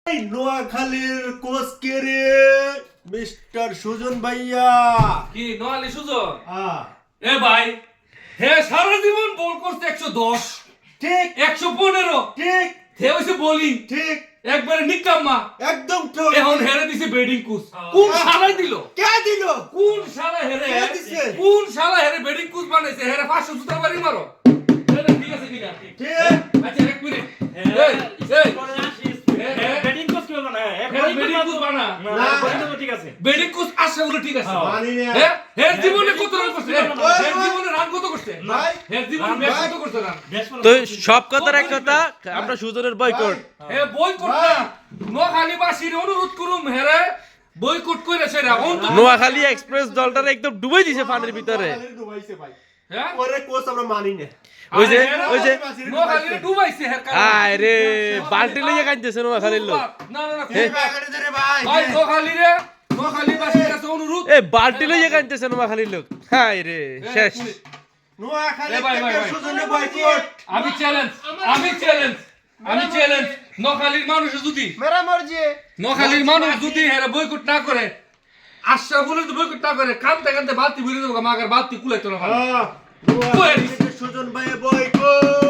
নোয়াখালীর কোচ কে রে? মিস্টার সুজন ভাইয়া। কি নোয়ালি সুজন? হ্যাঁ এ ভাই হে সারা জীবন বল করতে 110 ঠিক 115 ঠিক হে হইছে বোলিং ঠিক একবারে নিকাম্মা একদম ঠিক। এখন হেরে দিছে ব্যাটিং কোচ কোন শালাই দিল কে দিল? কোন শালা হেরে কে দিছে? কোন শালা হেরে ব্যাটিং কোচ বানাইছে হেরে 500 জুতা বাড়ি মারো এটা ঠিক আছে কিনা ঠিক আচ্ছা এক মিনিট এই ব্যাটিং কোচ কি বলবো না ব্যাটিং কোচ বানা না ঠিক আছে ব্যাটিং কোচ আসলে ওগুলো ঠিক আছে মানি না। হ্যাঁ হের জীবনে কত রান করছে হের জীবনে রান কত করছে ভাই হের জীবনে ম্যাচ কত করছে রান তো সব কথার এক কথা আমরা সুজনের বয়কট। হে বয়কট না নোয়াখালীবাসীর অনুরোধ করুম হেরে বয়কট কইরাছে রে অন্তত নোয়াখালী এক্সপ্রেস দলটারে একদম ডুবাই দিছে পানির ভিতরে। নোয়াখালীর ডুবাইছে ভাই। হ্যাঁ ওরে কোচ আমরা মানি না। ওই যে নোয়াখালীরে ডুবাইছে হের কারণে আয় রে বালতি লইয়া কাঁদতেছে নোয়াখালীর লোক। না না না এই বাগানে ধরে ভাই। ভাই নোয়াখালীবাসীর কাছে অনুরোধ এ বালতি লইয়া কাঁদতেছে নোয়াখালীর লোক। হায় রে শেষ। নোয়াখালী এ ভাই, ভাই, থেকে ভাই। সুজনের বয়কট। আমি চ্যালেঞ্জ নোয়াখালীর মানুষ যদি মেরা মর্জি। নোয়াখালীর মানুষ যদি হেরা বয়কট না করে আশা বলে তো বয়কট না করে কানতে কানতে বালতি ভরে দেবো মাগার বালতি কুলাইতো না ভালো। নোয়াখালী থেকে সুজন ভাই বয়কট।